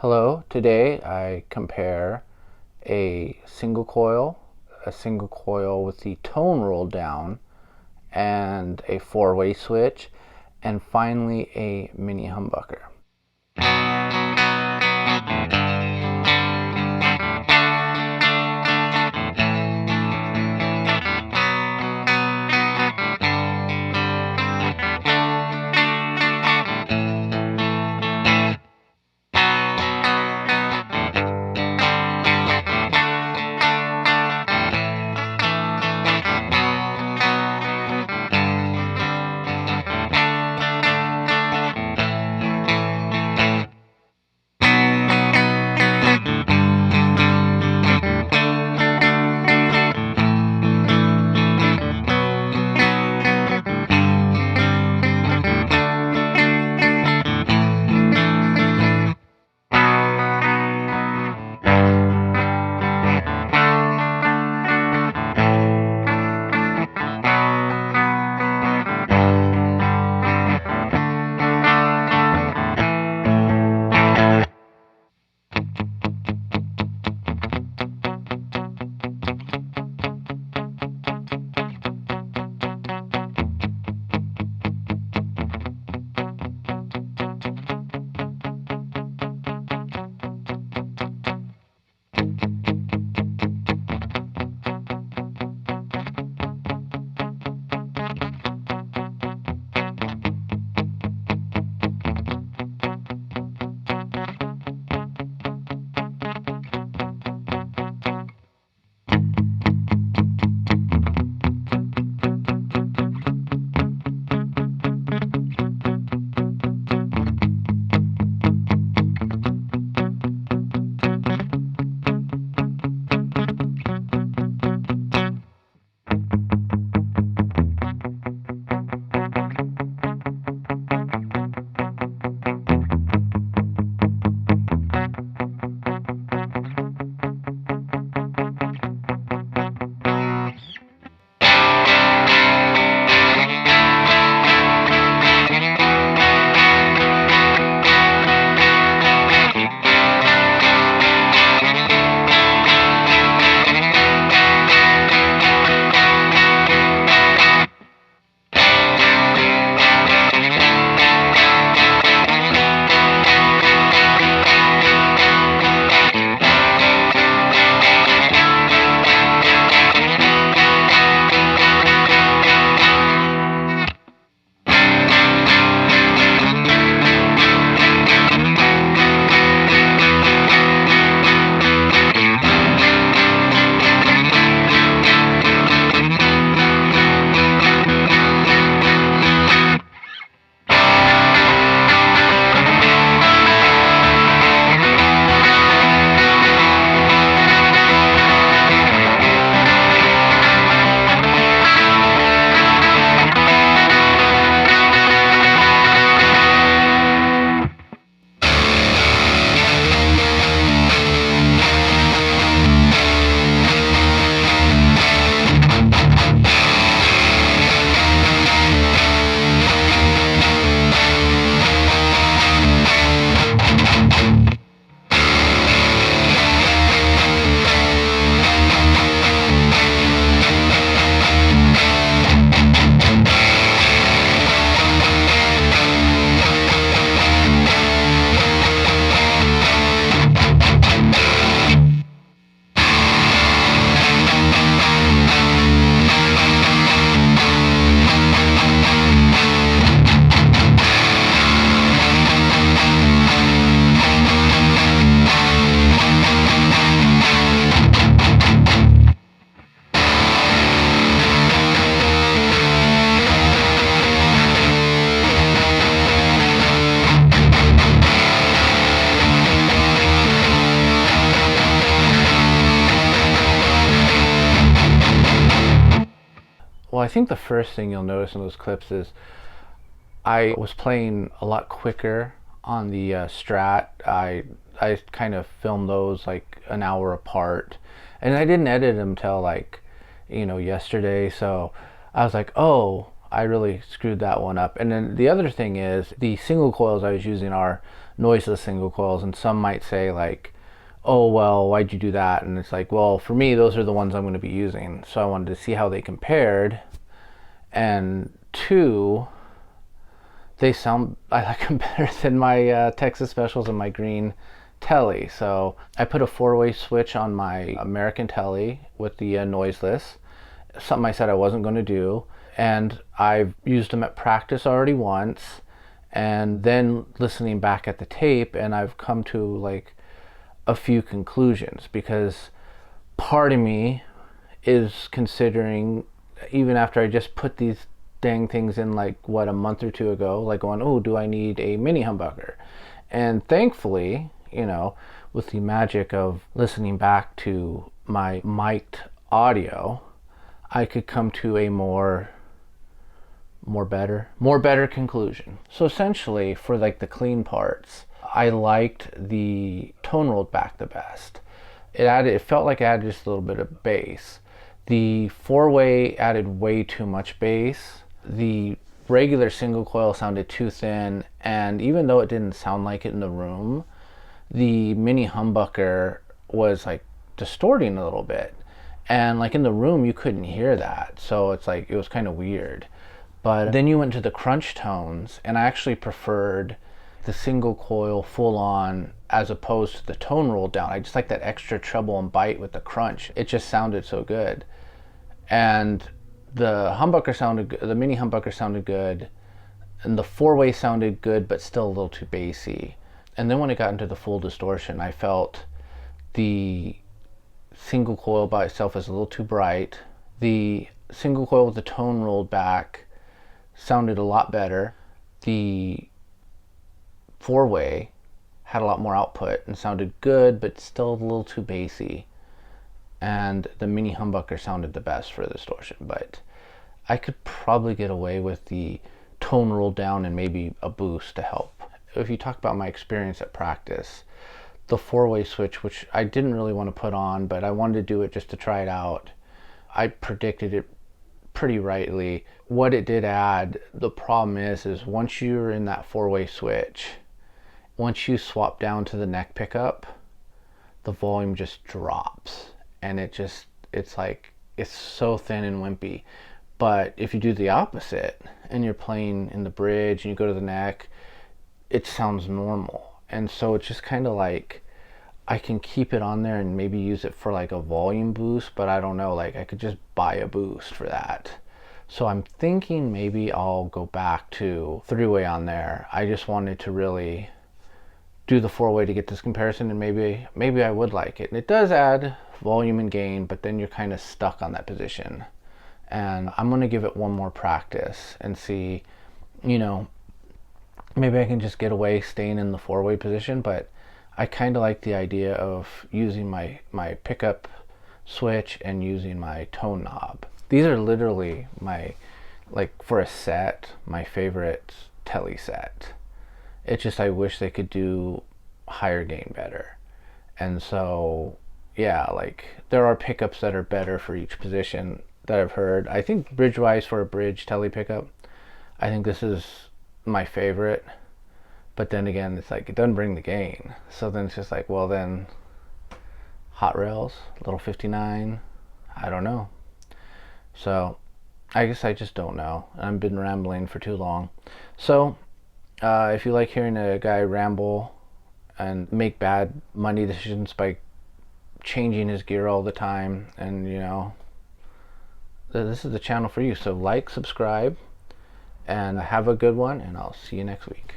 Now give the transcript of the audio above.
Hello, today I compare a single coil with the tone roll down, and a four-way switch, and finally a mini humbucker. Well, I think the first thing you'll notice in those clips is I was playing a lot quicker on the Strat. I kind of filmed those like an hour apart, and I didn't edit them till like yesterday. So I was like, oh, I really screwed that one up. And then the other thing is the single coils I was using are noiseless single coils, and some might say like, oh well, why'd you do that? And it's like, well, for me those are the ones I'm going to be using, so I wanted to see how they compared. And two, they sound, I like them better than my Texas Specials and my green Telly. So I put a 4-way switch on my American Telly with the noiseless, something I said I wasn't going to do, and I've used them at practice already once, and then listening back at the tape, and I've come to like a few conclusions, because part of me is considering, even after I just put these dang things in like what, a month or two ago, like going, oh, do I need a mini humbucker? And thankfully, you know, with the magic of listening back to my mic'd audio, I could come to a more better conclusion. So essentially, for like the clean parts, I liked the tone rolled back the best. It felt like it added just a little bit of bass. The 4-way added way too much bass. The regular single coil sounded too thin, and even though it didn't sound like it in the room, the mini humbucker was like distorting a little bit, and like in the room you couldn't hear that, so it's like it was kind of weird. But then you went to the crunch tones, and I actually preferred the single coil full on as opposed to the tone rolled down. I just like that extra treble and bite with the crunch. It just sounded so good. And the humbucker sounded good, the mini humbucker sounded good, and the 4-way sounded good but still a little too bassy. And then when it got into the full distortion, I felt the single coil by itself is a little too bright. The single coil with the tone rolled back sounded a lot better. The 4-way had a lot more output and sounded good, but still a little too bassy. And the mini humbucker sounded the best for the distortion, but I could probably get away with the tone rolled down and maybe a boost to help. If you talk about my experience at practice, the 4-way switch, which I didn't really want to put on, but I wanted to do it just to try it out, I predicted it pretty rightly. What it did add, the problem is once you're in that 4-way switch, once you swap down to the neck pickup, the volume just drops, and it's like, it's so thin and wimpy. But if you do the opposite and you're playing in the bridge and you go to the neck, it sounds normal. And so it's just kind of like, I can keep it on there and maybe use it for like a volume boost, but I don't know, like I could just buy a boost for that. So I'm thinking maybe I'll go back to 3-way on there. I just wanted to really do the 4-way to get this comparison, and maybe I would like it. And it does add volume and gain, but then you're kind of stuck on that position. And I'm going to give it one more practice and see, you know, maybe I can just get away staying in the 4-way position. But I kind of like the idea of using my pickup switch and using my tone knob. These are literally my, like for a set, my favorite Telly set. It's just I wish they could do higher gain better. And so yeah, like there are pickups that are better for each position that I've heard. I think bridge wise, for a bridge Telly pickup, I think this is my favorite. But then again, it's like it doesn't bring the gain, so then it's just like, well then hot rails, little 59, I don't know. So I guess I just don't know. I've been rambling for too long. So if you like hearing a guy ramble and make bad money decisions by changing his gear all the time, and you know, this is the channel for you. So like, subscribe, and have a good one, and I'll see you next week.